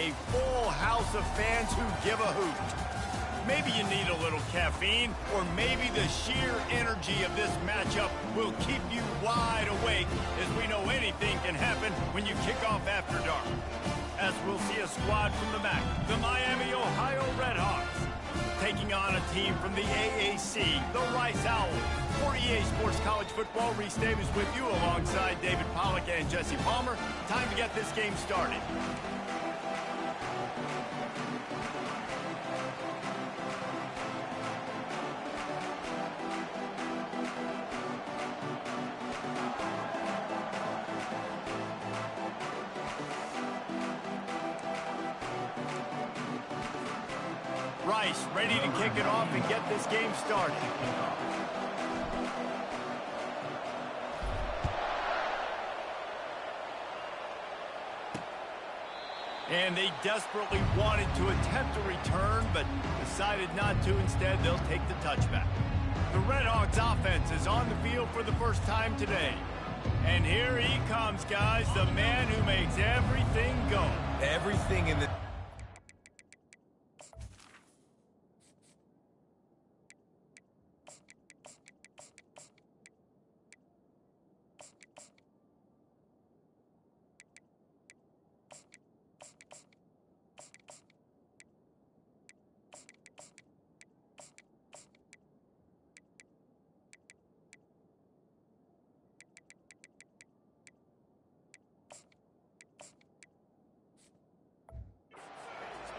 a full house of fans who give a hoot. Maybe you need a little caffeine, or maybe the sheer energy of this matchup will keep you wide awake, as we know anything can happen when you kick off after dark. As we'll see a squad from the MAC, the Miami, Ohio Redhawks, taking on a team from the AAC, the Rice Owls. For EA Sports College Football, Reese Davis with you alongside David Pollack and Jesse Palmer. Time to get this game started. Rice ready to kick it off and get this game started. And they desperately wanted to attempt a return, but decided not to. Instead, they'll take the touchback. The Redhawks offense is on the field for the first time today. And here he comes, guys, the man who makes everything go. Everything in the...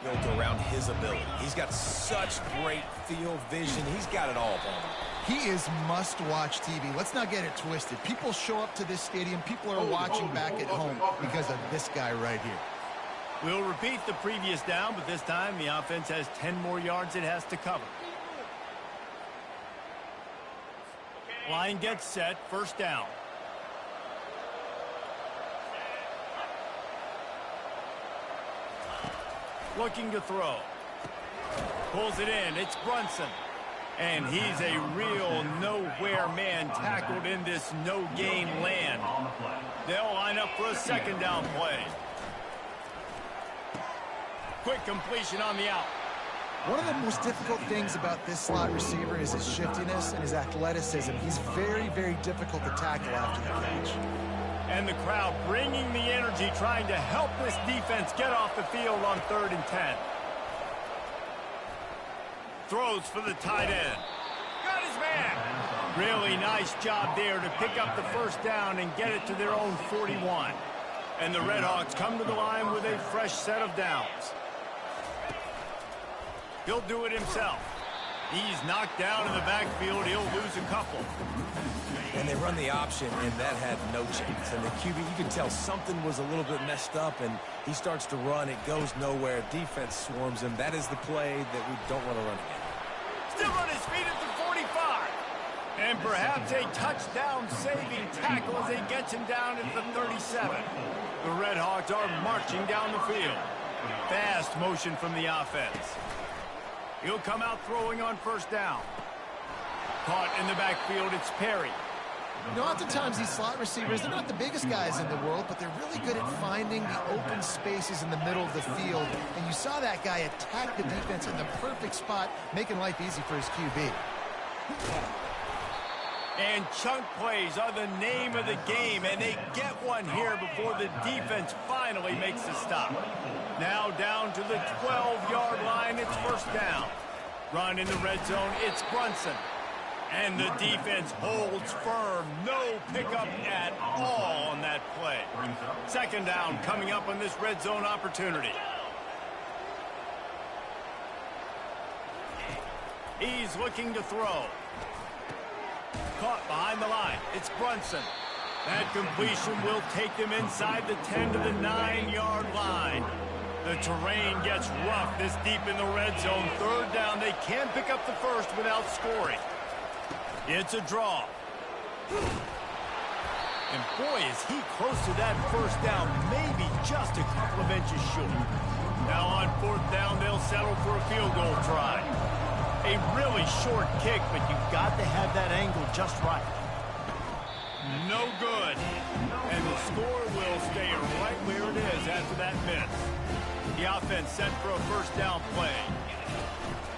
built around his ability. He's got such great field vision. He's got it all, Palmer. He is must-watch TV. Let's not get it twisted. People show up to this stadium. People are watching back at home because of this guy right here. We'll repeat the previous down, but this time the offense has 10 more yards it has to cover. Line gets set, first down. Looking to throw. Pulls it in, it's Brunson. And he's a real nowhere man tackled in this no-gain land. They'll line up for a second down play. Quick completion on the out. One of the most difficult things about this slot receiver is his shiftiness and his athleticism. He's very, very difficult to tackle after the catch. And the crowd bringing the energy, trying to help this defense get off the field on 3rd and 10. Throws for the tight end. Got his man. Really nice job there to pick up the first down and get it to their own 41. And the Redhawks come to the line with a fresh set of downs. He'll do it himself. He's knocked down in the backfield. He'll lose a couple. And they run the option, and that had no chance. And the QB, you can tell something was a little bit messed up, and he starts to run. It goes nowhere. Defense swarms him. That is the play that we don't want to run again. Still on his feet at the 45. And perhaps a touchdown-saving tackle as he gets him down at the 37. The Redhawks are marching down the field. Fast motion from the offense. He'll come out throwing on first down. Caught in the backfield, it's Perry. You know, oftentimes these slot receivers, they're not the biggest guys in the world, but they're really good at finding the open spaces in the middle of the field. And you saw that guy attack the defense in the perfect spot, making life easy for his QB. And chunk plays are the name of the game, and they get one here before the defense finally makes the stop. Now down to the 12-yard line, it's first down. Run in the red zone, it's Brunson. And the defense holds firm. No pickup at all on that play. Second down coming up on this red zone opportunity. He's looking to throw. Caught behind the line. It's Brunson. That completion will take them inside the 10 to the 9-yard line. The terrain gets rough this deep in the red zone. Third down, they can pick up the first without scoring. It's a draw. And boy, is he close to that first down, maybe just a couple of inches short. Now on fourth down, they'll settle for a field goal try. A really short kick, but you've got to have that angle just right. No good. And the score will stay right where it is after that miss. The offense set for a first down play.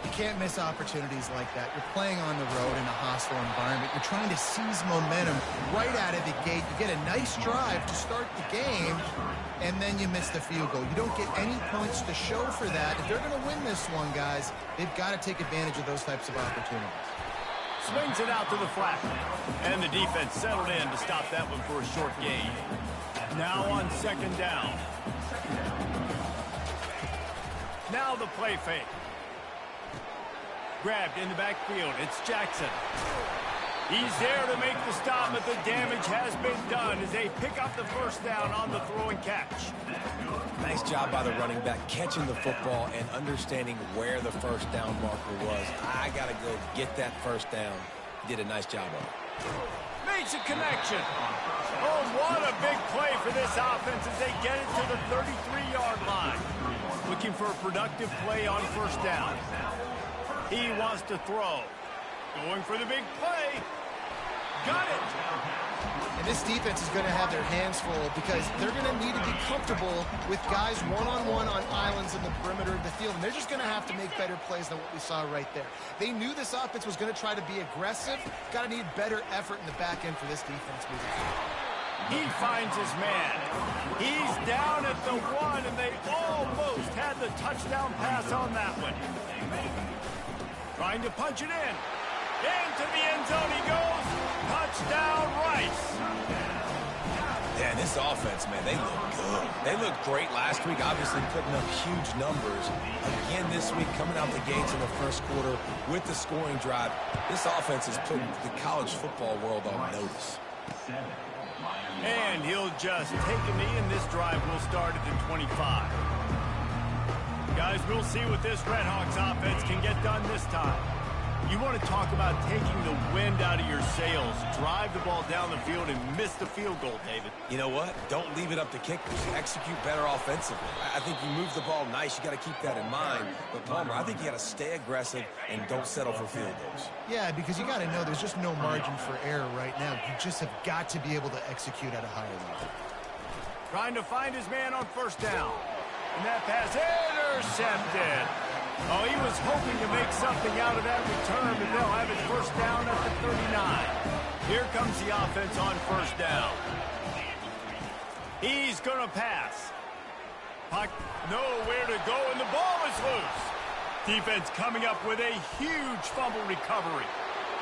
You can't miss opportunities like that. You're playing on the road in a hostile environment. You're trying to seize momentum right out of the gate. You get a nice drive to start the game, and then you miss the field goal. You don't get any points to show for that. If they're going to win this one, guys, they've got to take advantage of those types of opportunities. Swings it out to the flat. And the defense settled in to stop that one for a short gain. Now on second down. Now the play fake. Grabbed in the backfield. It's Jackson. He's there to make the stop, but the damage has been done as they pick up the first down on the throw and catch. Nice job by the running back catching the football and understanding where the first down marker was. I got to go get that first down. He did a nice job of it. Makes a connection. Oh, what a big play for this offense as they get it to the 33-yard line. Looking for a productive play on first down. He wants to throw. Going for the big play. Got it. And this defense is going to have their hands full because they're going to need to be comfortable with guys one-on-one on islands in the perimeter of the field. And they're just going to have to make better plays than what we saw right there. They knew this offense was going to try to be aggressive. Got to need better effort in the back end for this defense moving forward. He finds his man. He's down at the 1, and they almost had the touchdown pass on that one. Trying to punch it in. Into the end zone he goes. Touchdown, Rice. Yeah, and this offense, man, they look good. They looked great last week, obviously putting up huge numbers. Again this week, coming out the gates in the first quarter with the scoring drive. This offense is putting the college football world on notice. And he'll just take a knee, and this drive will start at the 25. Guys, we'll see what this Redhawks offense can get done this time. You want to talk about taking the wind out of your sails. Drive the ball down the field and miss the field goal, David. You know what? Don't leave it up to kickers. Execute better offensively. I think you move the ball nice. You got to keep that in mind. But, Palmer, I think you got to stay aggressive and don't settle for field goals. Yeah, because you got to know there's just no margin for error right now. You just have got to be able to execute at a higher level. Trying to find his man on first down. And that pass intercepted. Oh, he was hoping to make something out of that return, but they'll have it first down at the 39. Here comes the offense on first down. He's going to pass. Puck nowhere to go, and the ball is loose. Defense coming up with a huge fumble recovery.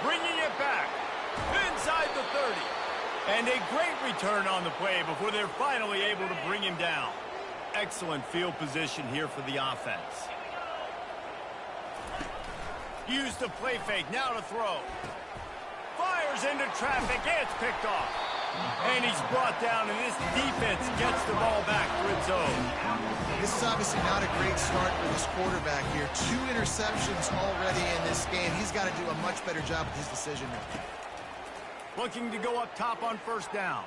Bringing it back inside the 30. And a great return on the play before they're finally able to bring him down. Excellent field position here for the offense. Use the play fake, now to throw. Fires into traffic, it's picked off. And he's brought down, and this defense gets the ball back for its own. This is obviously not a great start for this quarterback here. 2 interceptions already in this game. He's got to do a much better job with his decision making. Looking to go up top on first down.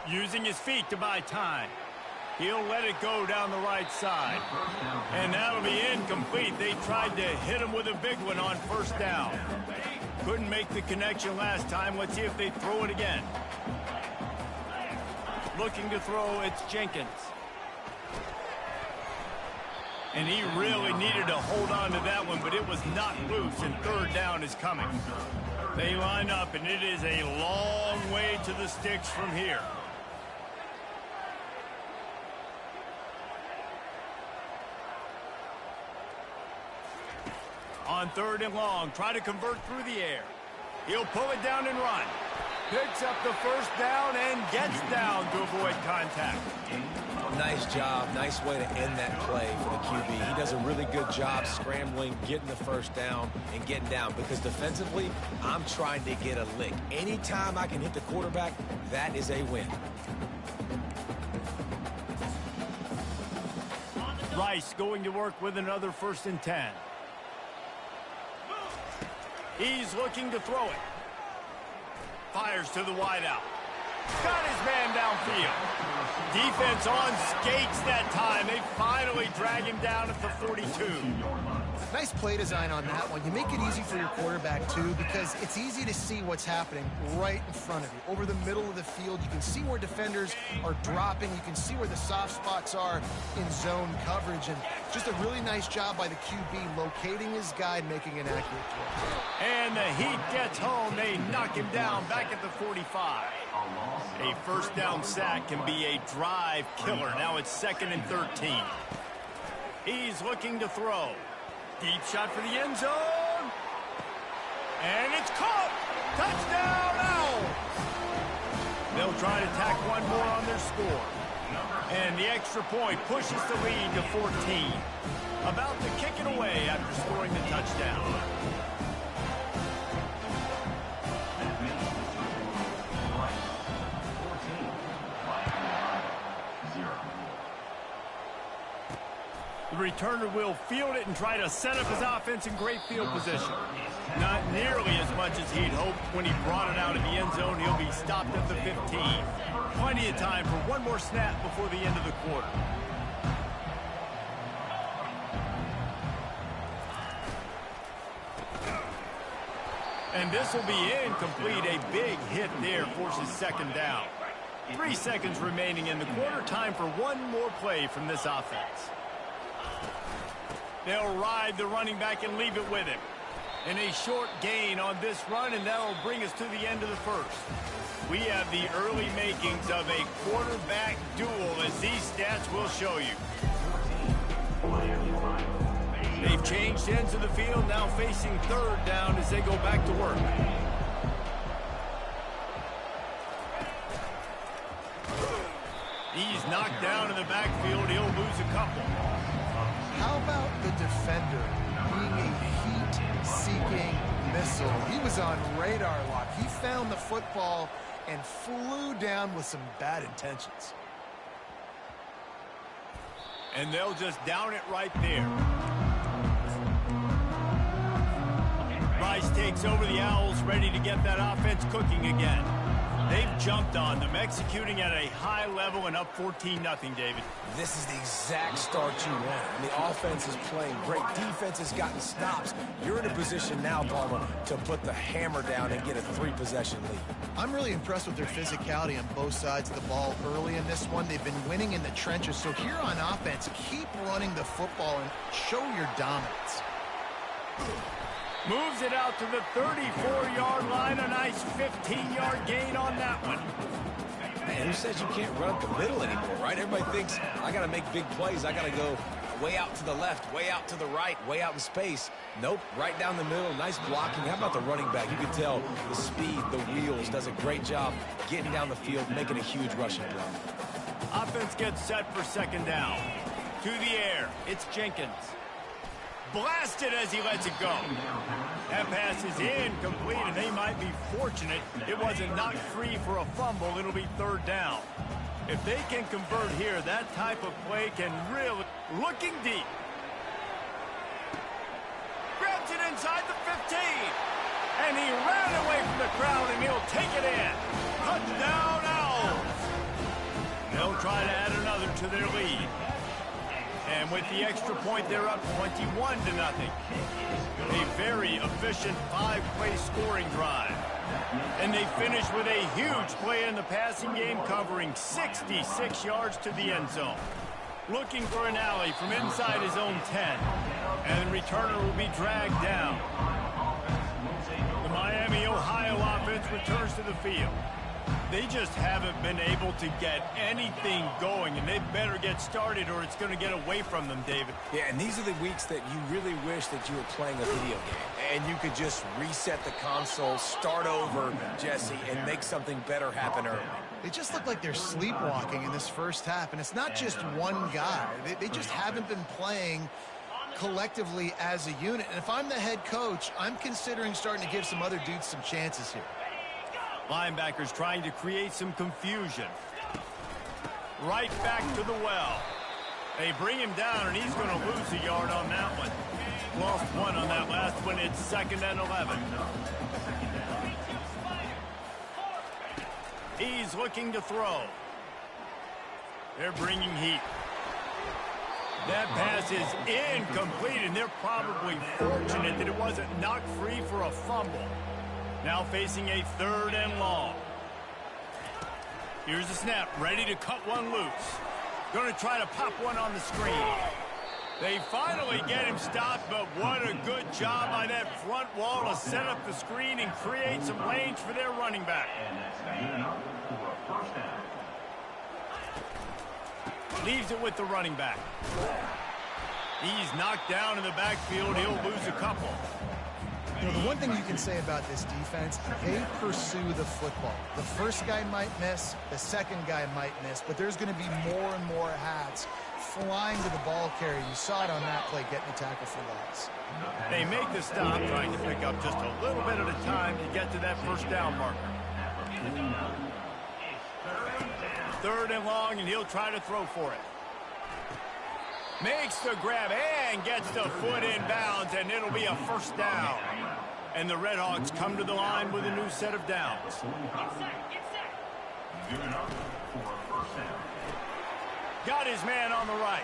Using his feet to buy time. He'll let it go down the right side. And that'll be incomplete. They tried to hit him with a big one on first down. Couldn't make the connection last time. Let's see if they throw it again. Looking to throw, it's Jenkins. And he really needed to hold on to that one, but it was not loose, and third down is coming. They line up, and it is a long way to the sticks from here. On third and long, try to convert through the air. He'll pull it down and run. Picks up the first down and gets down to avoid contact. Nice job. Nice way to end that play for the QB. He does a really good job scrambling, getting the first down, and getting down. Because defensively, I'm trying to get a lick. Anytime I can hit the quarterback, that is a win. Rice going to work with another 1st and 10. He's looking to throw it. Fires to the wideout. Got his man downfield. Defense on skates that time. They finally drag him down at the 42. Nice play design on that one. You make it easy for your quarterback, too, because it's easy to see what's happening right in front of you. Over the middle of the field, you can see where defenders are dropping. You can see where the soft spots are in zone coverage. And just a really nice job by the QB locating his guy and making an accurate throw. And the Heat gets home. They knock him down back at the 45. A first down sack can be a drive killer. Now it's 2nd and 13. He's looking to throw. Deep shot for the end zone. And it's caught. Touchdown, Owls. They'll try to tack one more on their score. And the extra point pushes the lead to 14. About to kick it away after scoring the touchdown. The returner will field it and try to set up his offense in great field position. Not nearly as much as he'd hoped when he brought it out of the end zone. He'll be stopped at the 15. Plenty of time for one more snap before the end of the quarter. And this will be incomplete. A big hit there forces 2nd down. 3 seconds remaining in the quarter. Time for one more play from this offense. They'll ride the running back and leave it with him. And a short gain on this run, and that'll bring us to the end of the first. We have the early makings of a quarterback duel, as these stats will show you. They've changed ends of the field, now facing 3rd down as they go back to work. He's knocked down in the backfield. He'll lose a couple. How about the defender being a heat-seeking missile? He was on radar lock. He found the football and flew down with some bad intentions. And they'll just down it right there. Rice takes over the Owls, ready to get that offense cooking again. They've jumped on them, executing at a high level and up 14-0, David. This is the exact start you want. And the offense is playing great. Defense has gotten stops. You're in a position now, Palmer, to put the hammer down and get a 3-possession lead. I'm really impressed with their physicality on both sides of the ball early in this one. They've been winning in the trenches. So here on offense, keep running the football and show your dominance. Moves it out to the 34-yard line. A nice 15-yard gain on that one. Man, who says you can't run up the middle anymore, right? Everybody thinks, I got to make big plays. I got to go way out to the left, way out to the right, way out in space. Nope, right down the middle. Nice blocking. How about the running back? You can tell the speed, the wheels, does a great job getting down the field, making a huge rushing play. Offense gets set for 2nd down. To the air, it's Jenkins. Blasted as he lets it go. That pass is incomplete, and they might be fortunate it wasn't knocked free for a fumble. It'll be 3rd down. If they can convert here, that type of play can really... Looking deep. Grabs it inside the 15. And he ran away from the crowd, and he'll take it in. Touchdown, Owls. They'll try to add another to their lead. And with the extra point, they're up 21-0. A very efficient 5-play scoring drive. And they finish with a huge play in the passing game, covering 66 yards to the end zone. Looking for an alley from inside his own 10. And the returner will be dragged down. The Miami, Ohio offense returns to the field. They just haven't been able to get anything going, and they better get started or it's going to get away from them, David. Yeah, and these are the weeks that you really wish that you were playing a video game, and you could just reset the console, start over, Jesse, and make something better happen early. They just look like they're sleepwalking in this first half, and it's not just one guy. They just haven't been playing collectively as a unit. And if I'm the head coach, I'm considering starting to give some other dudes some chances here. Linebackers trying to create some confusion. Right back to the well. They bring him down, and he's going to lose a yard on that one. Lost one on that last one. It's 2nd and 11. He's looking to throw. They're bringing heat. That pass is incomplete, and they're probably fortunate that it wasn't knocked free for a fumble. Now facing a 3rd and long. Here's the snap, ready to cut one loose. Going to try to pop one on the screen. They finally get him stopped, but what a good job by that front wall to set up the screen and create some lanes for their running back. Leaves it with the running back. He's knocked down in the backfield. He'll lose a couple. You know, the one thing you can say about this defense, they pursue the football. The first guy might miss, the second guy might miss, but there's going to be more and more hats flying to the ball carrier. You saw it on that play, getting a tackle for loss. They make the stop, trying to pick up just a little bit at a time to get to that first down marker. 3rd and long, and he'll try to throw for it. Makes the grab and gets the foot in bounds, and it'll be a first down. And the Redhawks come to the line with a new set of downs. Got his man on the right.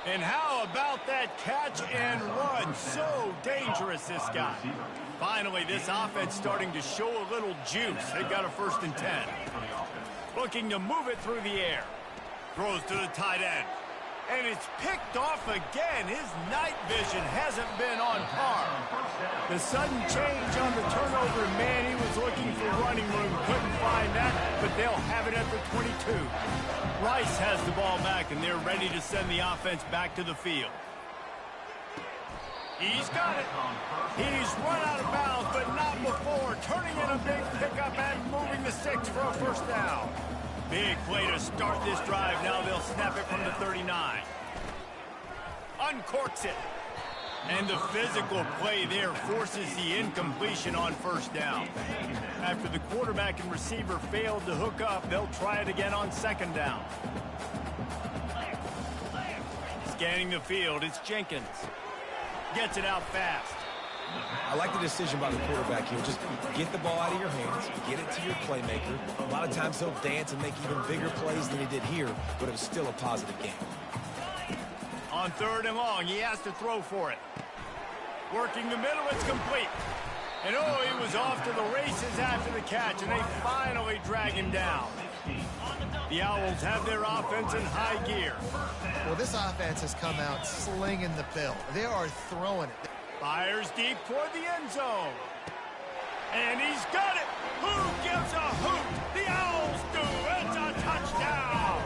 And how about that catch and run? So dangerous, this guy. Finally, this offense starting to show a little juice. They've got a 1st and 10. Looking to move it through the air. Throws to the tight end. And it's picked off again. His night vision hasn't been on par. The sudden change on the turnover, man, he was looking for running room. Couldn't find that, but they'll have it at the 22. Rice has the ball back, and they're ready to send the offense back to the field. He's got it. He's run out of bounds, but not before. Turning in a big pickup and moving the 6 for a first down. Big play to start this drive. Now they'll snap it from the 39. Uncorks it. And the physical play there forces the incompletion on first down. After the quarterback and receiver failed to hook up, they'll try it again on 2nd down. Scanning the field, it's Jenkins. Gets it out fast. I like the decision by the quarterback here. Just get the ball out of your hands, get it to your playmaker. A lot of times he'll dance and make even bigger plays than he did here, but it was still a positive game. On 3rd and long, he has to throw for it. Working the middle, it's complete. And oh, he was off to the races after the catch, and they finally drag him down. The Owls have their offense in high gear. Well, this offense has come out slinging the pill. They are throwing it. Fires deep toward the end zone. And he's got it. Who gives a hoot? The Owls do. It's a touchdown.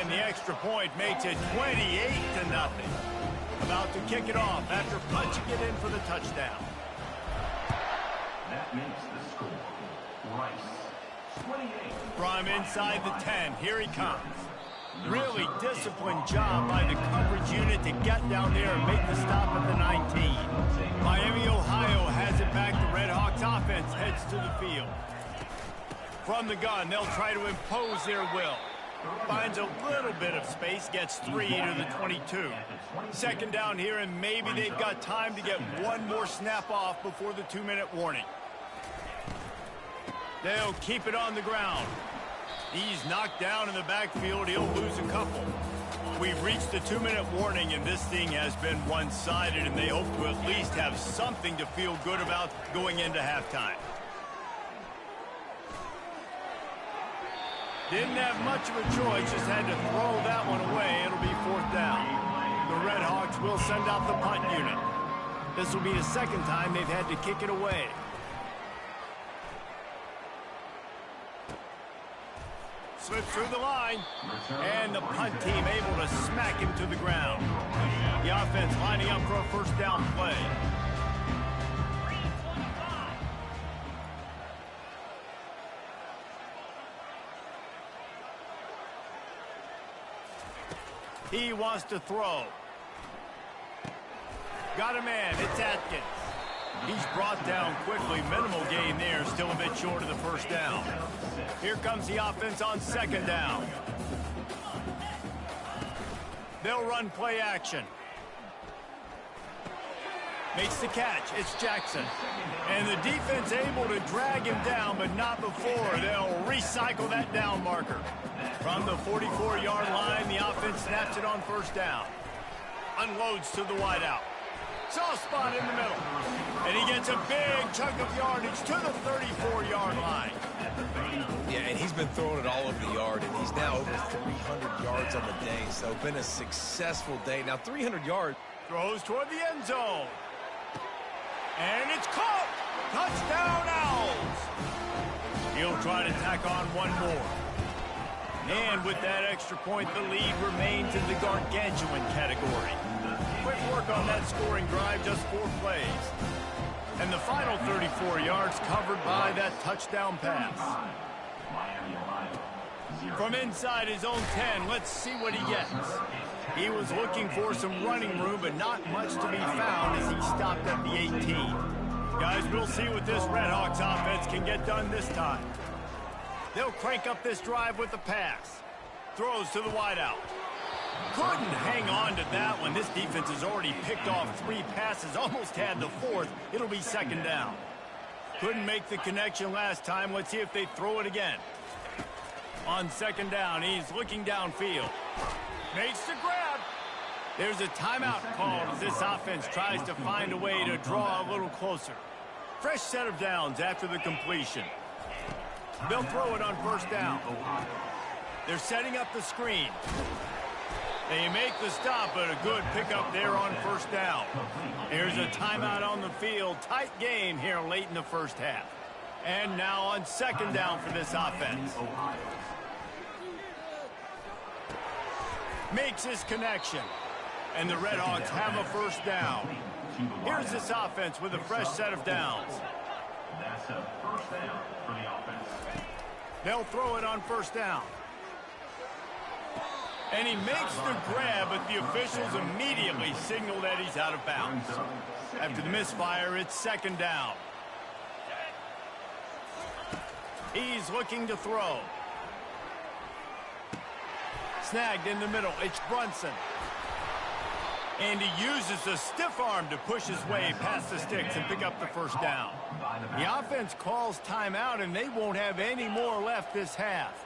And the extra point makes it 28-0. About to kick it off after punching it in for the touchdown. That makes the score. Rice, 28. From inside the 10, here he comes. Really disciplined job by the coverage unit to get down there and make the stop at the 19. Miami, Ohio has it back. The Redhawks offense heads to the field. From the gun, they'll try to impose their will. Finds a little bit of space, gets 3 to the 22. 2nd down here, and maybe they've got time to get one more snap off before the 2-minute warning. They'll keep it on the ground. He's knocked down in the backfield. He'll lose a couple. We've reached the 2-minute warning, and this thing has been one-sided, and they hope to at least have something to feel good about going into halftime. Didn't have much of a choice, just had to throw that one away. It'll be 4th down. The Redhawks will send out the punt unit. This will be the 2nd time they've had to kick it away. Slips through the line, and the punt team able to smack him to the ground. The offense lining up for a first down play. He wants to throw. Got a man, it's Atkins. He's brought down quickly. Minimal gain there, still a bit short of the first down. Here comes the offense on 2nd down. They'll run play action. Makes the catch. It's Jackson. And the defense able to drag him down, but not before they'll recycle that down marker. From the 44-yard line, the offense snaps it on first down. Unloads to the wideout. Soft spot in the middle. And he gets a big chunk of yardage to the 34-yard line. Yeah, and he's been throwing it all over the yard, and he's now over 300 yards on the day, so been a successful day. Now, 300 yards. Throws toward the end zone. And it's caught! Touchdown, Owls! He'll try to tack on one more. And with that extra point, the lead remains in the gargantuan category. Quick work on that scoring drive, just 4 plays. And the final 34 yards covered by that touchdown pass. From inside his own 10, let's see what he gets. He was looking for some running room, but not much to be found as he stopped at the 18. Guys, we'll see what this Redhawks offense can get done this time. They'll crank up this drive with the pass. Throws to the wideout. Couldn't hang on to that one. This defense has already picked off 3 passes, almost had the 4th. It'll be second down. Couldn't make the connection last time. Let's see if they throw it again. On second down, he's looking downfield. Makes the grab. There's a timeout called as this offense tries to find a way to draw a little closer. Fresh set of downs after the completion. They'll throw it on first down. They're setting up the screen. They make the stop, but a good pickup there on first down. Here's a timeout on the field. Tight game here late in the first half. And now on second down for this offense. Makes his connection. And the Redhawks have a first down. Here's this offense with a fresh set of downs. That's a first down for the offense. They'll throw it on first down. And he makes the grab, but the officials immediately signal that he's out of bounds. After the misfire, it's second down. He's looking to throw. Snagged in the middle. It's Brunson. And he uses a stiff arm to push his way past the sticks and pick up the first down. The offense calls timeout, and they won't have any more left this half.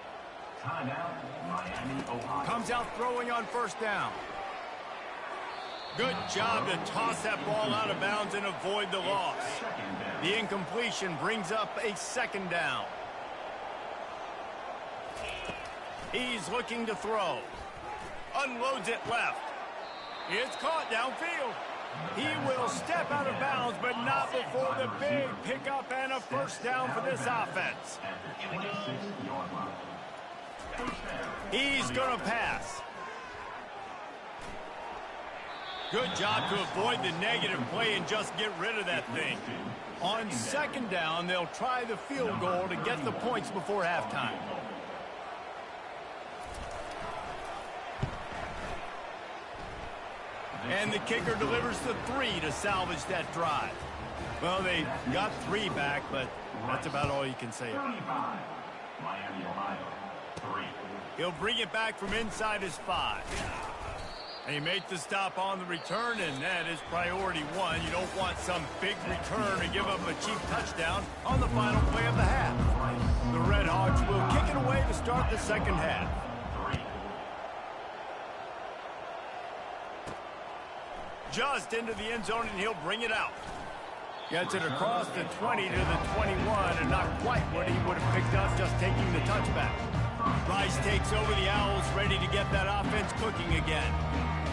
Timeout, Miami, Ohio. Comes out throwing on first down. Good job to toss that ball out of bounds and avoid the loss. The incompletion brings up a second down. He's looking to throw. Unloads it left. It's caught downfield. He will step out of bounds, but not before the big pickup and a first down for this offense. He's going to pass. Good job to avoid the negative play and just get rid of that thing. On second down, they'll try the field goal to get the points before halftime. And the kicker delivers the 3 to salvage that drive. Well, they got 3 back, but that's about all you can say. 35, Miami, Ohio, 3. He'll bring it back from inside his 5. And he made the stop on the return, and that is priority 1. You don't want some big return to give up a cheap touchdown on the final play of the half. The Redhawks will kick it away to start the second half. Just into the end zone, and he'll bring it out. Gets it across the 20 to the 21, and not quite what he would have picked up just taking the touchback. Rice takes over the Owls, ready to get that offense cooking again.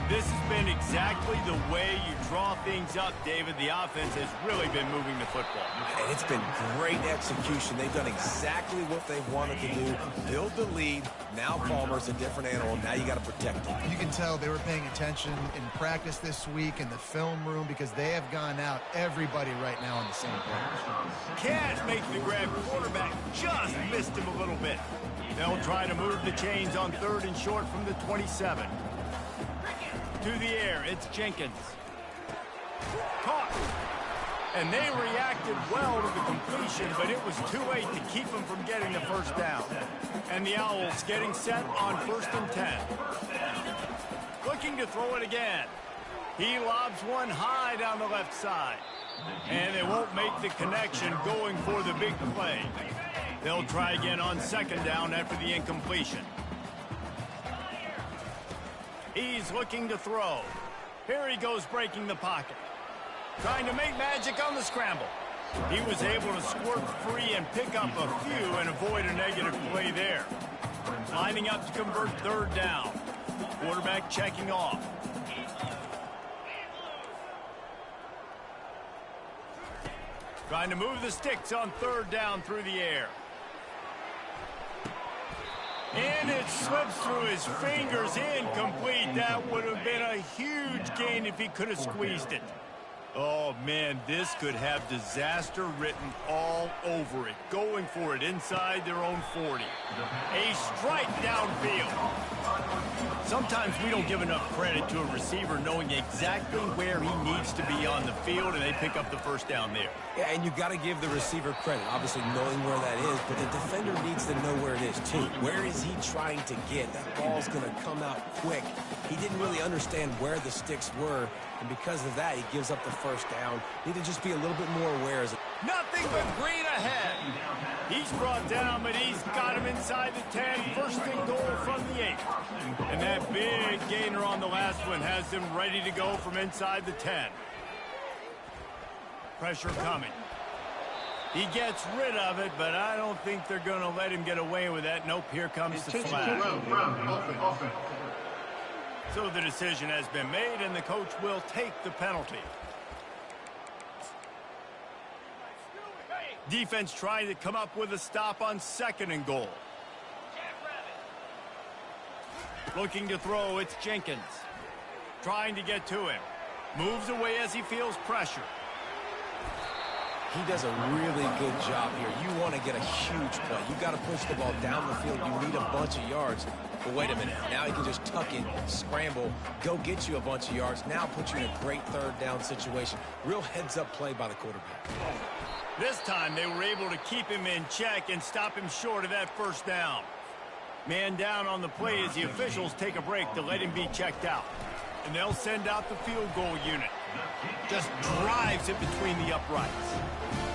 This has been exactly the way you draw things up, David. The offense has really been moving the football. And it's been great execution. They've done exactly what they wanted to do. Build the lead. Now Palmer's a different animal. Now you got to protect him. You can tell they were paying attention in practice this week in the film room because they have gone out everybody right now on the same page. Can't make the grab. Quarterback just missed him a little bit. They'll try to move the chains on 3rd and short from the 27. To the air, it's Jenkins. Caught. And they reacted well to the completion, but it was too late to keep them from getting the first down. And the Owls getting set on 1st and 10. Looking to throw it again. He lobs one high down the left side. And they won't make the connection going for the big play. They'll try again on second down after the incompletion. He's looking to throw. Here he goes breaking the pocket. Trying to make magic on the scramble. He was able to squirt free and pick up a few and avoid a negative play there. Lining up to convert third down. Quarterback checking off. Trying to move the sticks on third down through the air. And it slips through his fingers, incomplete. That would have been a huge gain if he could have squeezed it. Oh, man, this could have disaster written all over it. Going for it inside their own 40. A strike downfield. Sometimes we don't give enough credit to a receiver knowing exactly where he needs to be on the field, and they pick up the first down there. Yeah, and you got to give the receiver credit, obviously knowing where that is, but the defender needs to know where it is too. Where is he trying to get? That ball's going to come out quick. He didn't really understand where the sticks were, and because of that, he gives up the first down. Need to just be a little bit more aware. Nothing but green ahead. He's brought down, but he's got him inside the 10. First and goal from the 8. And that big gainer on the last one has him ready to go from inside the 10. Pressure coming. He gets rid of it, but I don't think they're going to let him get away with that. Nope, here comes the flag. So the decision has been made, and the coach will take the penalty. Defense trying to come up with a stop on second and goal. Looking to throw, it's Jenkins. Trying to get to him. Moves away as he feels pressure. He does a really good job here. You want to get a huge play. You got to push the ball down the field. You need a bunch of yards. But wait a minute. Now he can just tuck it, scramble, go get you a bunch of yards. Now put you in a great third down situation. Real heads-up play by the quarterback. This time they were able to keep him in check and stop him short of that first down. Man down on the play as the officials take a break to let him be checked out. And they'll send out the field goal unit. Just drives it between the uprights.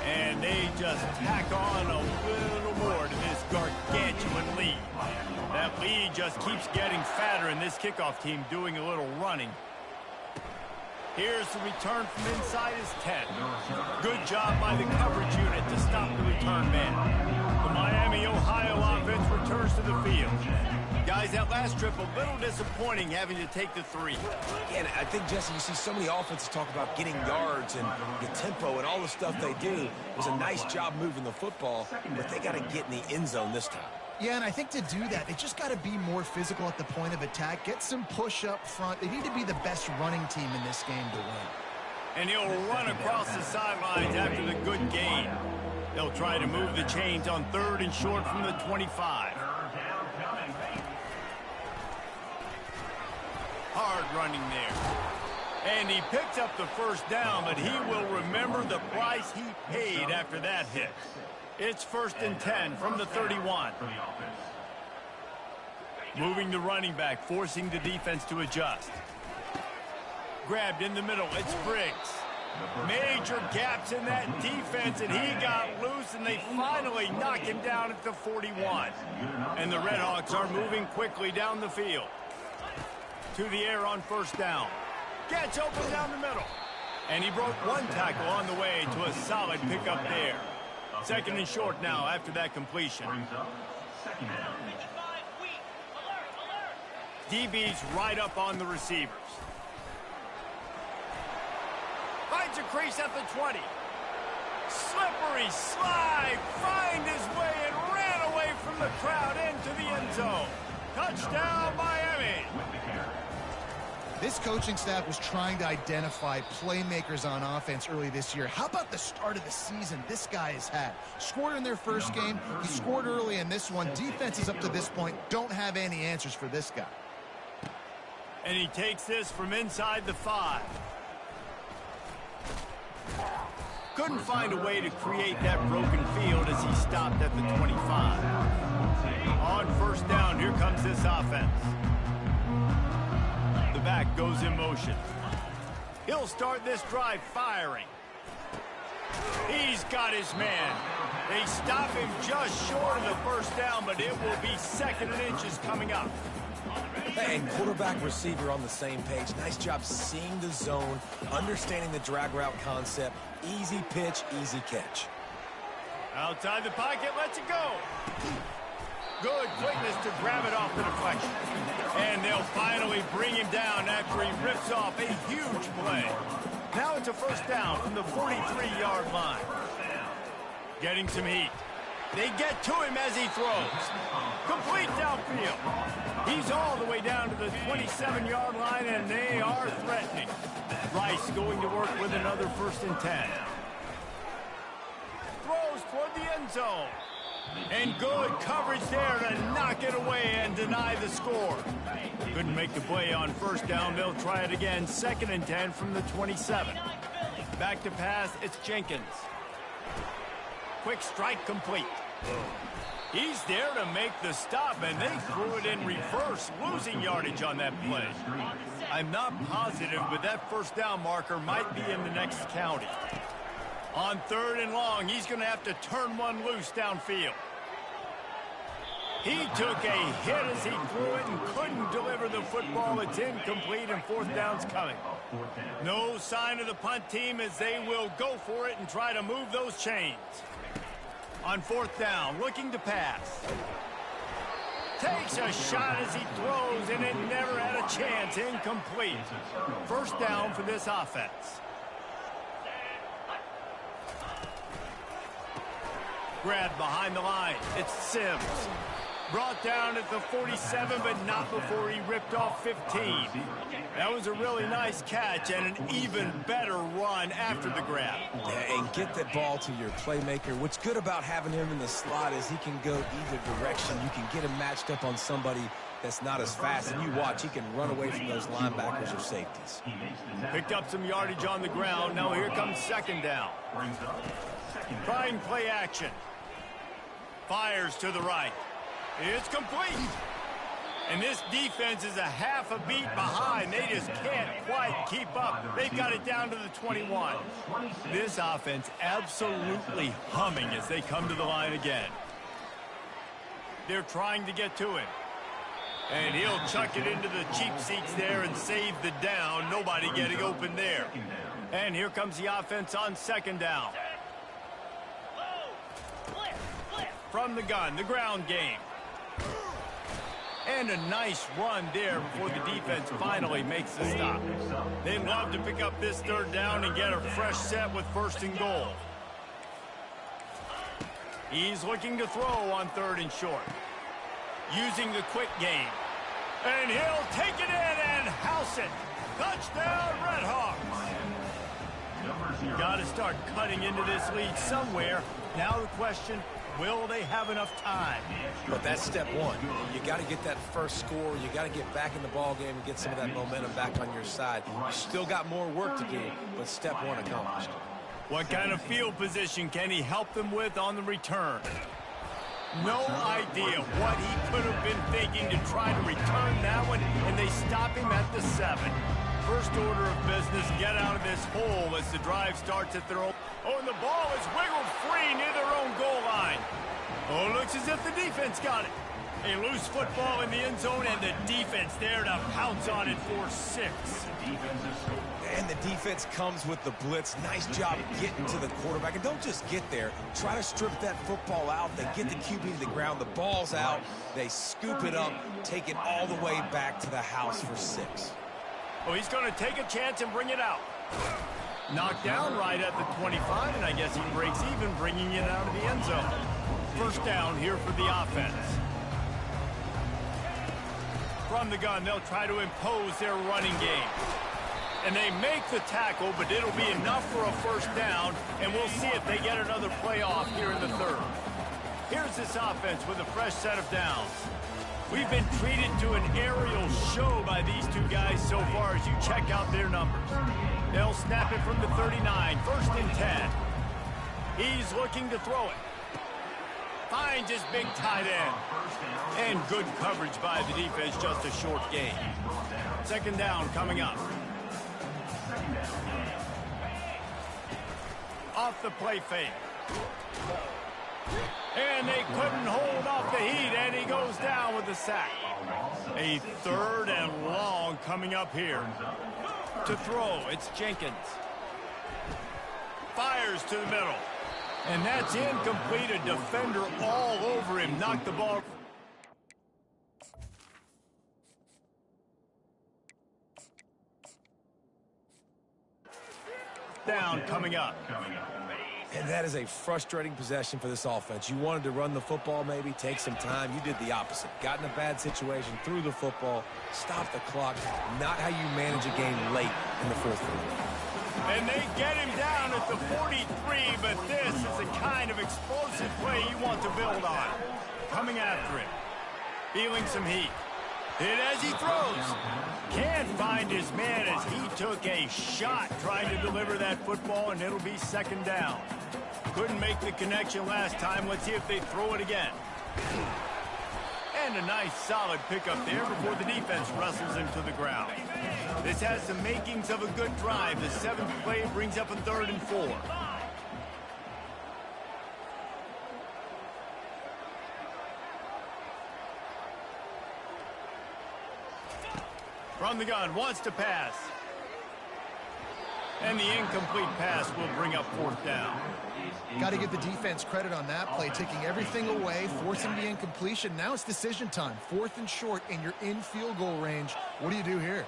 And they just tack on a little more to this gargantuan lead. That lead just keeps getting fatter, and this kickoff team doing a little running. Here's the return from inside his 10. Good job by the coverage unit to stop the return man. The Miami, Ohio offense returns to the field. Guys, that last trip a little disappointing having to take the 3. And I think, Jesse, you see so many offenses talk about getting yards and the tempo and all the stuff they do. It was a nice job moving the football, but they got to get in the end zone this time. Yeah, and I think to do that, they just got to be more physical at the point of attack, get some push up front. They need to be the best running team in this game to win. And he'll run across the sidelines after the good gain. They'll try to move the chains on third and short from the 25. Hard running there. And he picked up the first down, but he will remember the price he paid after that hit. It's first and 10 from the 31. Moving the running back, forcing the defense to adjust. Grabbed in the middle, it's Briggs. Major gaps in that defense, and he got loose, and they finally knock him down at the 41. And the Redhawks are moving quickly down the field. To the air on first down. Gets open down the middle. And he broke one tackle on the way to a solid pickup there. Second and short now after that completion. DB's right up on the receivers. Finds a crease at the 20. Slippery slide. Find his way and ran away from the crowd into the end zone. Touchdown, Miami. This coaching staff was trying to identify playmakers on offense early this year. How about the start of the season this guy has had? Scored in their first game. He scored early in this one. Defenses up to this point don't have any answers for this guy. And he takes this from inside the 5. Couldn't find a way to create that broken field as he stopped at the 25. On first down, here comes this offense. The back goes in motion. He'll start this drive firing. He's got his man. They stop him just short of the first down, but it will be 2nd and inches coming up. And quarterback receiver on the same page. Nice job seeing the zone, understanding the drag route concept. Easy pitch, easy catch. Outside the pocket, lets it go. Good quickness to grab it off the deflection. And they'll finally bring him down after he rips off a huge play. Now it's a first down from the 43-yard line. Getting some heat. They get to him as he throws. Complete downfield. He's all the way down to the 27-yard line, and they are threatening. Rice going to work with another 1st and 10. Throws toward the end zone. And good coverage there to knock it away and deny the score. Couldn't make the play on first down. They'll try it again. 2nd and 10 from the 27. Back to pass, it's Jenkins. Quick strike complete. He's there to make the stop, and they threw it in reverse, losing yardage on that play. I'm not positive, but that first down marker might be in the next county. On 3rd and long, he's going to have to turn one loose downfield. He took a hit as he threw it and couldn't deliver the football. It's incomplete, and 4th down's coming. No sign of the punt team as they will go for it and try to move those chains. On 4th down, looking to pass. Takes a shot as he throws, and it never had a chance. Incomplete. First down for this offense. Grab behind the line. It's Sims. Brought down at the 47, but not before he ripped off 15. That was a really nice catch and an even better run after the grab. Yeah, and get that ball to your playmaker. What's good about having him in the slot is he can go either direction. You can get him matched up on somebody that's not as fast, and you watch, he can run away from those linebackers or safeties. Picked up some yardage on the ground. Now here comes 2nd down. Trying play action. Fires to the right. It's complete. And this defense is a half a beat behind. They just can't quite keep up. They've got it down to the 21. This offense absolutely humming as they come to the line again. They're trying to get to him. And he'll chuck it into the cheap seats there and save the down. Nobody getting open there. And here comes the offense on 2nd down. From the gun, the ground game. And a nice run there before the defense finally makes the stop. They'd love to pick up this 3rd down and get a fresh set with 1st and goal. He's looking to throw on 3rd and short. Using the quick game. And he'll take it in and house it. Touchdown, Redhawks. Got to start cutting into this lead somewhere. Now the question, will they have enough time? But that's step one. You got to get that first score. You got to get back in the ball game and get some of that momentum back on your side. You still got more work to do, but step one accomplished. What kind of field position can he help them with on the return? No idea what he could have been thinking to try to return that one, and they stop him at the 7. First order of business, get out of this hole as the drive starts at their own. Oh, and the ball is wiggled free near their own goal line. Oh, looks as if the defense got it. A loose football in the end zone, and the defense there to pounce on it for 6. And the defense comes with the blitz. Nice job getting to the quarterback. And don't just get there. Try to strip that football out. They get the QB to the ground. The ball's out. They scoop it up, take it all the way back to the house for 6. Oh, he's going to take a chance and bring it out. Knocked down right at the 25, and I guess he breaks even, bringing it out of the end zone. First down here for the offense. From the gun, they'll try to impose their running game. And they make the tackle, but it'll be enough for a first down, and we'll see if they get another play off here in the 3rd. Here's this offense with a fresh set of downs. We've been treated to an aerial show by these two guys so far as you check out their numbers. They'll snap it from the 39, 1st and 10. He's looking to throw it. Finds his big tight end. And good coverage by the defense, just a short gain. 2nd down coming up. Off the play fake. And they couldn't hold off the heat, and he goes down with the sack. A 3rd and long coming up here. To throw, it's Jenkins. Fires to the middle. And that's incomplete. A defender all over him. Knocked the ball. Down coming up. And that is a frustrating possession for this offense. You wanted to run the football, maybe take some time. You did the opposite. Got in a bad situation, threw the football, stopped the clock. Not how you manage a game late in the 4th quarter. And they get him down at the 43, but this is the kind of explosive play you want to build on. Coming after him. Feeling some heat. Hit as he throws. Can't find his man as he took a shot trying to deliver that football, and it'll be 2nd down. Couldn't make the connection last time. Let's see if they throw it again. And a nice solid pickup there before the defense wrestles him to the ground. This has the makings of a good drive. The 7th play brings up a 3rd and 4. From the gun, wants to pass. And the incomplete pass will bring up 4th down. Got to give the defense credit on that play, taking everything away, forcing the incompletion. Now it's decision time. 4th and short, and you're in field goal range. What do you do here?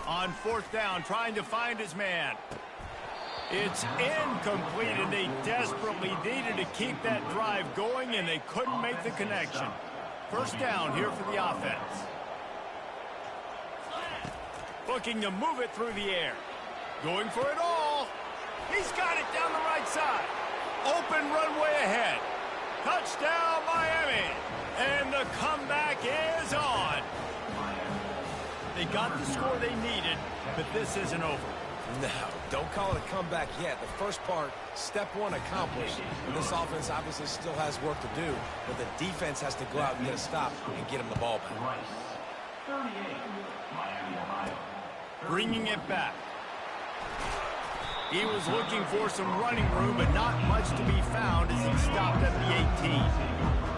On 4th down, trying to find his man. It's incomplete, and they desperately needed to keep that drive going, and they couldn't make the connection. 1st down here for the offense. Looking to move it through the air. Going for it all. He's got it down the right side. Open runway ahead. Touchdown, Miami. And the comeback is on. They got the score they needed, but this isn't over. No, don't call it a comeback yet. The first part, step 1 accomplished. And this offense obviously still has work to do, but the defense has to go out and get a stop and get him the ball back. 38, Miami, Ohio. Bringing it back. He was looking for some running room, but not much to be found as he stopped at the 18.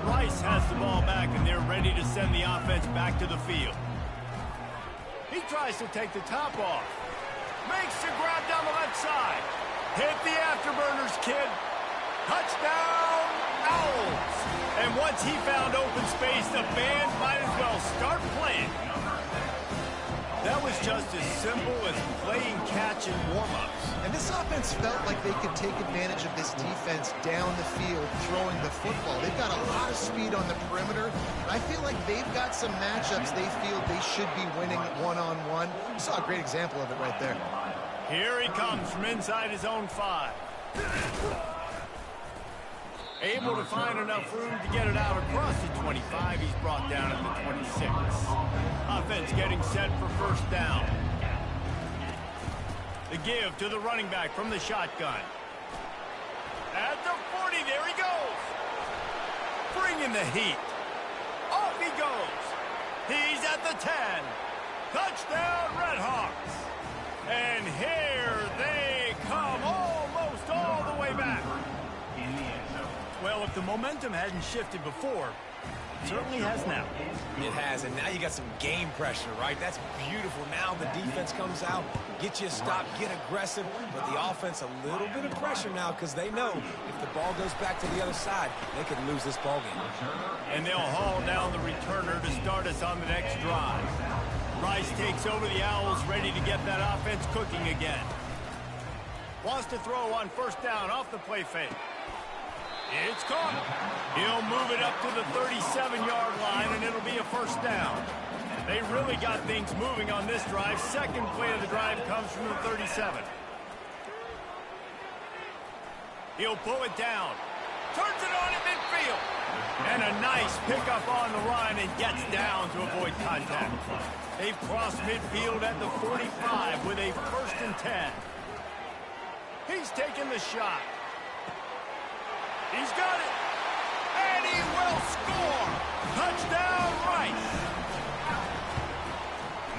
Rice has the ball back, and they're ready to send the offense back to the field. He tries to take the top off. Makes the grab down the left side. Hit the afterburners, kid. Touchdown, Owls. And once he found open space, the band might as well start playing. That was just as simple as playing catch in warm-ups. And this offense felt like they could take advantage of this defense down the field throwing the football. They've got a lot of speed on the perimeter. I feel like they've got some matchups they feel they should be winning one-on-one. You saw a great example of it right there. Here he comes from inside his own 5. Able to find enough room to get it out across the 25. He's brought down at the 26. Offense getting set for 1st down. The give to the running back from the shotgun. At the 40, there he goes. Bringing the heat. Off he goes. He's at the 10. Touchdown, Redhawks. And here they come, almost all the way back. Well, if the momentum hadn't shifted before, it certainly has now. It has, and now you got some game pressure, right? That's beautiful. Now the defense comes out, get you a stop, get aggressive, but the offense a little bit of pressure now because they know if the ball goes back to the other side, they could lose this ball game. And they'll haul down the returner to start us on the next drive. Rice takes over the Owls, ready to get that offense cooking again. Wants to throw on 1st down off the play fake. It's caught. He'll move it up to the 37-yard line, and it'll be a 1st down. They really got things moving on this drive. 2nd play of the drive comes from the 37. He'll pull it down. Turns it on at midfield. And a nice pickup on the run and gets down to avoid contact. They've crossed midfield at the 45 with a 1st and 10. He's taking the shot. He's got it. And he will score. Touchdown, Rice.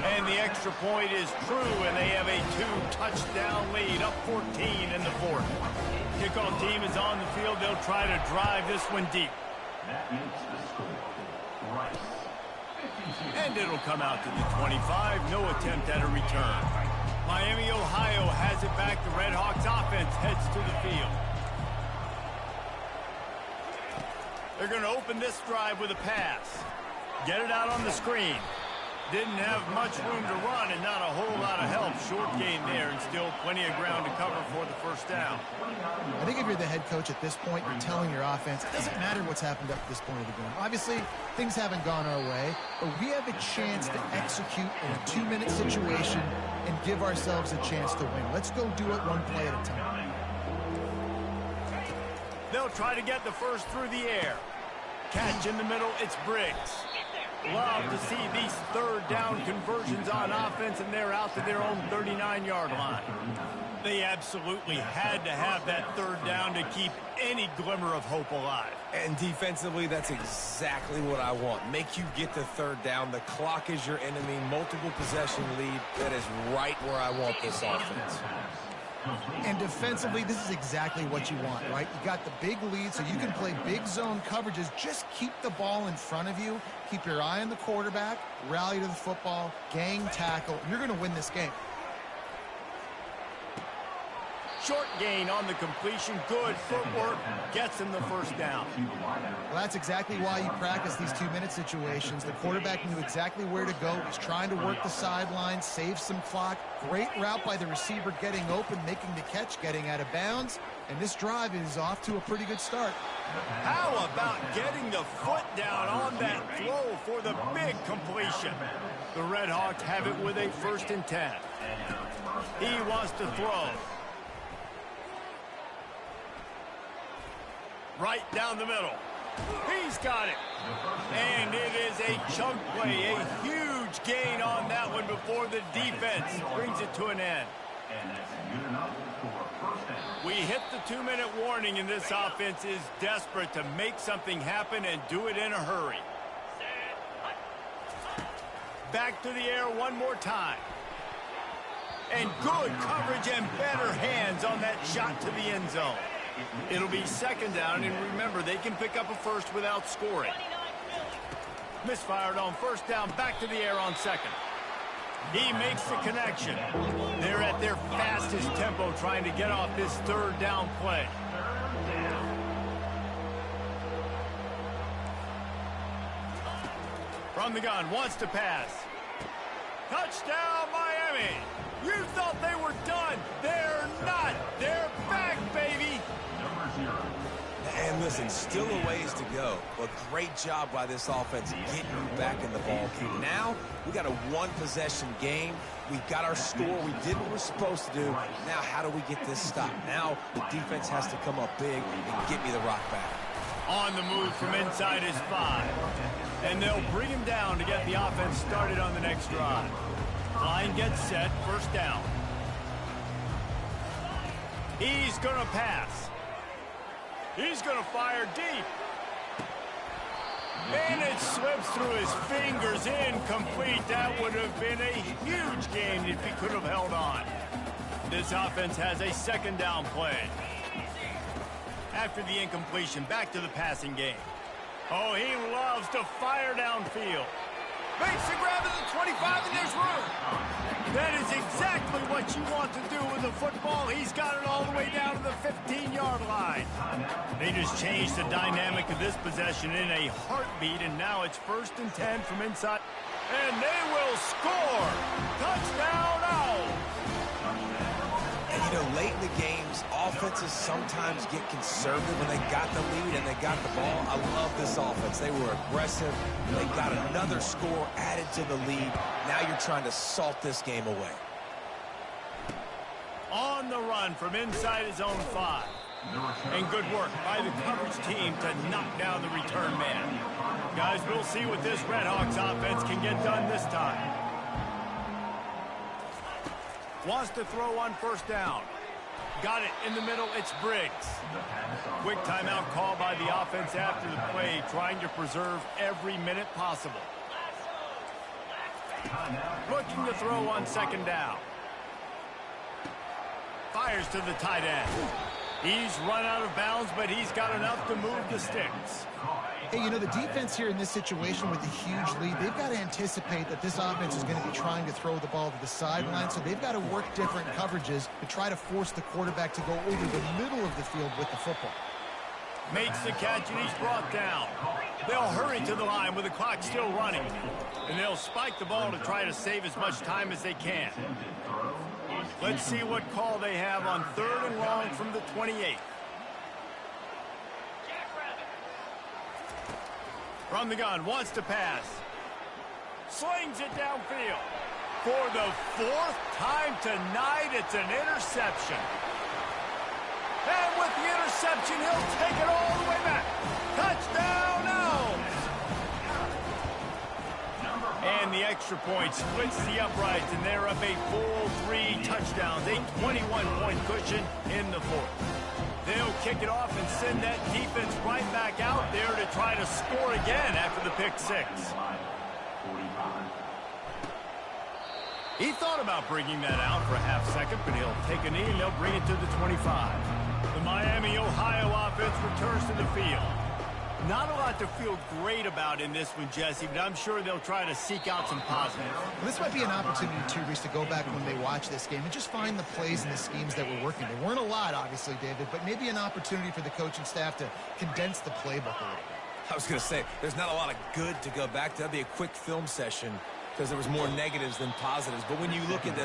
And the extra point is true, and they have a 2-touchdown lead, up 14 in the fourth. Kickoff team is on the field. They'll try to drive this one deep. That makes the score. Rice. And it'll come out to the 25. No attempt at a return. Miami, Ohio has it back. The Red Hawks offense heads to the field. They're going to open this drive with a pass. Get it out on the screen. Didn't have much room to run and not a whole lot of help. Short gain there and still plenty of ground to cover for the first down. I think if you're the head coach at this point, you're telling your offense, it doesn't matter what's happened up to this point of the game. Obviously, things haven't gone our way, but we have a chance to execute in a 2-minute situation and give ourselves a chance to win. Let's go do it one play at a time. They'll try to get the first through the air. Catch in the middle, it's Briggs. Love to see these third down conversions on offense, and they're out to their own 39-yard line. They absolutely had to have that third down to keep any glimmer of hope alive. And defensively, that's exactly what I want. Make you get the third down. The clock is your enemy. Multiple possession lead. That is right where I want this offense. And defensively, this is exactly what you want, right? You got the big lead, so you can play big zone coverages. Just keep the ball in front of you. Keep your eye on the quarterback. Rally to the football. Gang tackle. You're going to win this game. Short gain on the completion. Good footwork. Gets him the first down. Well, that's exactly why you practice these 2-minute situations. The quarterback knew exactly where to go. He's trying to work the sideline, save some clock. Great route by the receiver getting open, making the catch, getting out of bounds. And this drive is off to a pretty good start. How about getting the foot down on that throw for the big completion? The Red Hawks have it with a 1st and 10. He wants to throw. Right down the middle. He's got it. And it is a chunk play, a huge gain on that one before the defense brings it to an end. We hit the 2-minute warning, and this offense is desperate to make something happen and do it in a hurry. Back to the air one more time. And good coverage and better hands on that shot to the end zone. It'll be 2nd down, and remember, they can pick up a first without scoring. Misfired on 1st down, back to the air on 2nd. He makes the connection. They're at their fastest tempo trying to get off this 3rd down play. From the gun, wants to pass. Touchdown, Miami! You thought they were done. They're not. They're back, baby. And listen, still a ways to go, but great job by this offense getting you back in the ball game. Now, we got a 1-possession game. We got our score. We did what we're supposed to do. Now, how do we get this stopped? Now, the defense has to come up big and get me the rock back. On the move from inside his 5. And they'll bring him down to get the offense started on the next drive. Line gets set, 1st down. He's going to pass. He's going to fire deep. And it slips through his fingers, incomplete. That would have been a huge gain if he could have held on. This offense has a 2nd down play. After the incompletion, back to the passing game. Oh, he loves to fire downfield. Makes the grab at the 25, and there's room. That is exactly what you want to do with the football. He's got it all the way down to the 15-yard line. They just changed the dynamic of this possession in a heartbeat, and now it's 1st and 10 from inside. And they will score. Touchdown, Owls. And, you know, late in the games, offenses sometimes get conservative when they got the lead and they got the ball. I love this offense. They were aggressive. They got another score added to the lead. Now you're trying to salt this game away. On the run from inside his own 5. And good work by the coverage team to knock down the return man. Guys, we'll see what this Red Hawks offense can get done this time. Wants to throw on 1st down. Got it in the middle. It's Briggs. Quick timeout call by the offense after the play, trying to preserve every minute possible. Looking to throw on second down. Fires to the tight end. He's run out of bounds, but he's got enough to move the sticks. Hey, you know, the defense here in this situation with a huge lead, they've got to anticipate that this offense is going to be trying to throw the ball to the sideline, so they've got to work different coverages to try to force the quarterback to go over the middle of the field with the football. Makes the catch, and he's brought down. They'll hurry to the line with the clock still running, and they'll spike the ball to try to save as much time as they can. Let's see what call they have on 3rd and long from the 28. From the gun, wants to pass. Slings it downfield. For the 4th time tonight, it's an interception. And with the interception, he'll take it all the way back. Touchdown, Owls! And the extra point splits the uprights, and they're up a full 3 touchdowns, a 21-point cushion in the 4th. They'll kick it off and send that defense right back out there to try to score again after the pick 6. He thought about bringing that out for a half second, but he'll take a knee and they'll bring it to the 25. The Miami, Ohio offense returns to the field. Not a lot to feel great about in this one, Jesse, but I'm sure they'll try to seek out some positives. Well, this might be an opportunity, too, Reese, to go back when they watch this game and just find the plays and the schemes that were working. There weren't a lot, obviously, David, but maybe an opportunity for the coaching staff to condense the playbook a little bit. I was going to say, there's not a lot of good to go back to. That'd be a quick film session because there was more negatives than positives. But when you look at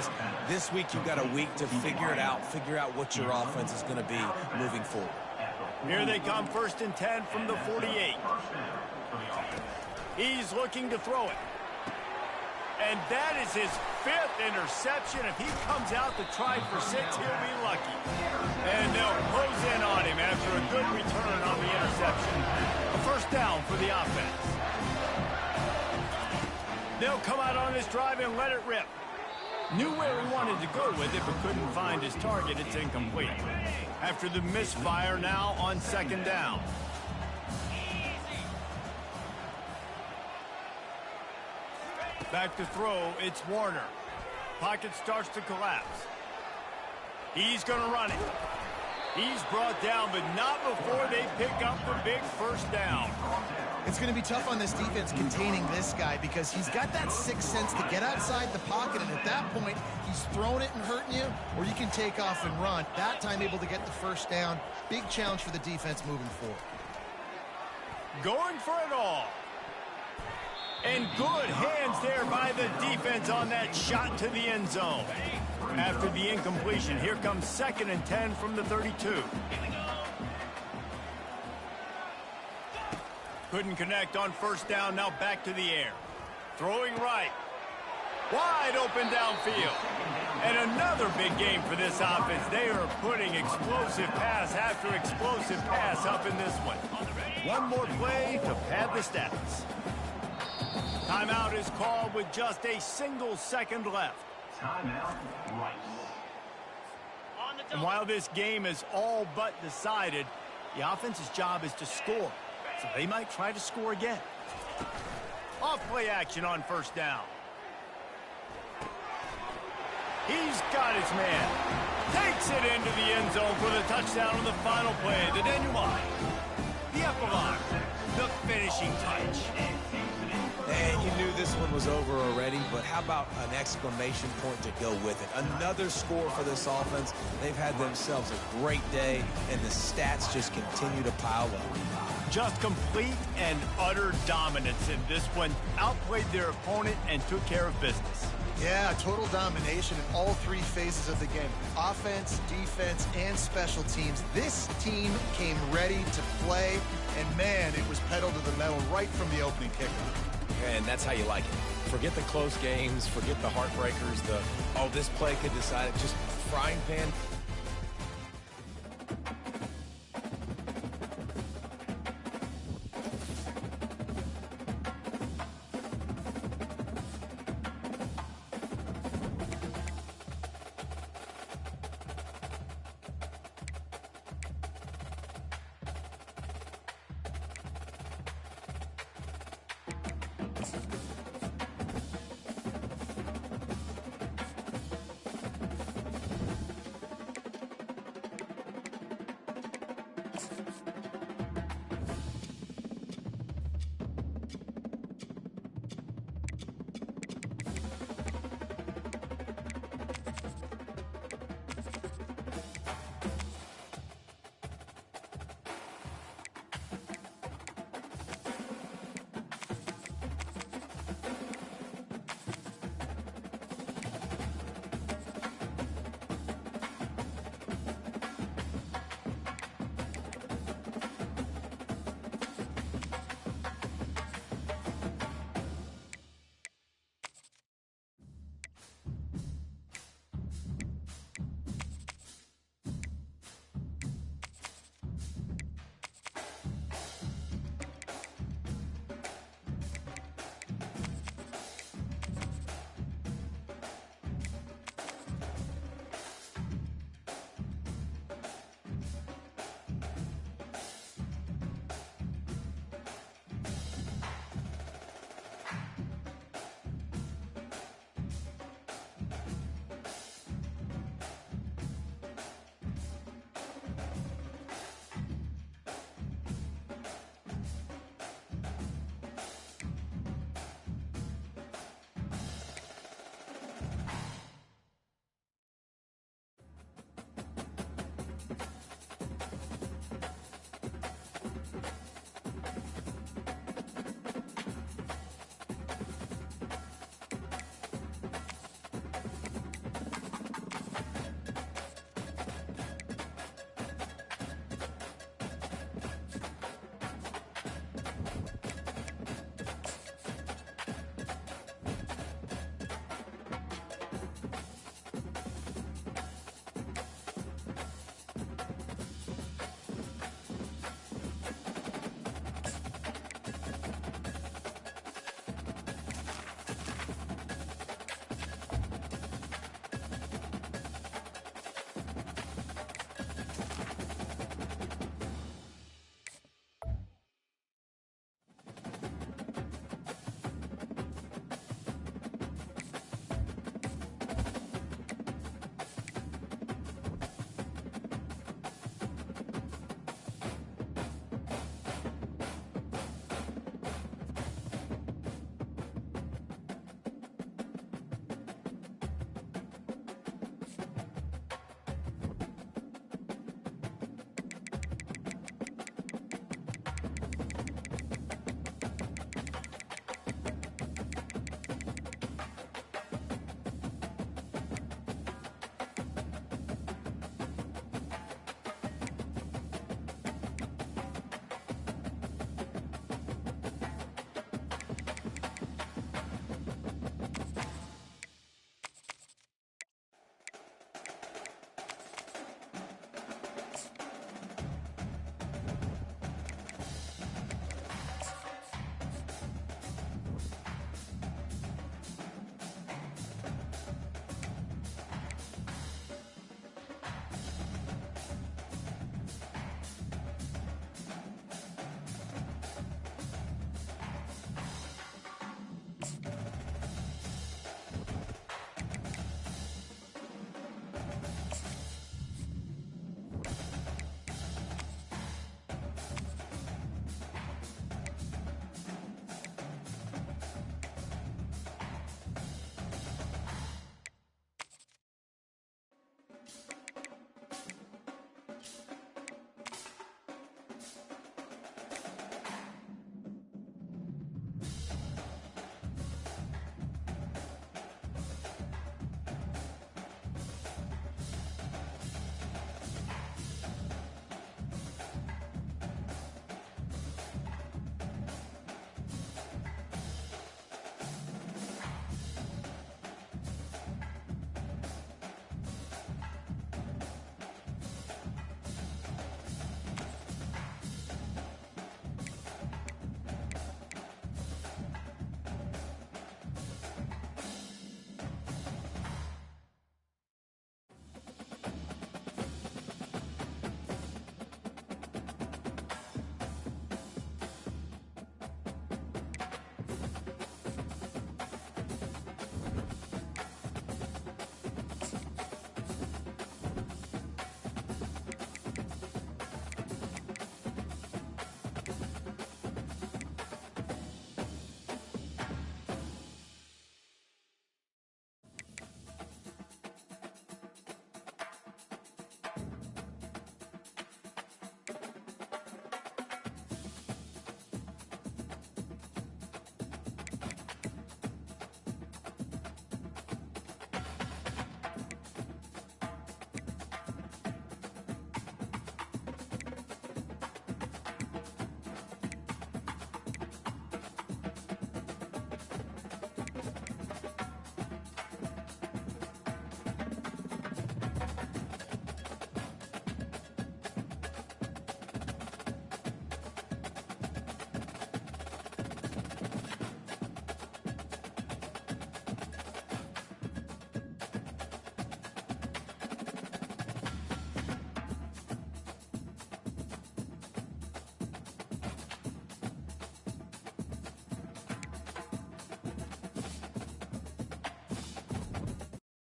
this week you've got a week to figure it out, figure out what your offense is going to be moving forward. Here they come, 1st and 10 from the 48. He's looking to throw it. And that is his 5th interception. If he comes out to try for 6, he'll be lucky. And they'll close in on him after a good return on the interception. A 1st down for the offense. They'll come out on this drive and let it rip. Knew where he wanted to go with it, but couldn't find his target. It's incomplete. After the misfire, now on 2nd down. Back to throw, it's Warner. Pocket starts to collapse. He's going to run it. He's brought down, but not before they pick up the big 1st down. It's going to be tough on this defense containing this guy because he's got that 6th sense to get outside the pocket, and at that point, he's throwing it and hurting you, or you can take off and run. That time able to get the 1st down. Big challenge for the defense moving forward. Going for it all. And good hands there by the defense on that shot to the end zone. After the incompletion, here comes 2nd and 10 from the 32. Couldn't connect on 1st down, now back to the air. Throwing right. Wide open downfield. And another big game for this offense. They are putting explosive pass after explosive pass up in this one. One more play to pad the stats. Timeout is called with just a single second left. Timeout, Rice. And while this game is all but decided, the offense's job is to score. So they might try to score again. Off play action on 1st down. He's got his man. Takes it into the end zone for the touchdown on the final play. The denouement. The epilogue. The finishing touch. And you knew this one was over already, but how about an exclamation point to go with it? Another score for this offense. They've had themselves a great day, and the stats just continue to pile up. Just complete and utter dominance in this one. Outplayed their opponent and took care of business. Yeah, total domination in all 3 phases of the game. Offense, defense, and special teams. This team came ready to play, and man, it was pedal to the metal right from the opening kickoff. And that's how you like it. Forget the close games, forget the heartbreakers, this play could decide it. Just frying pan. Rice.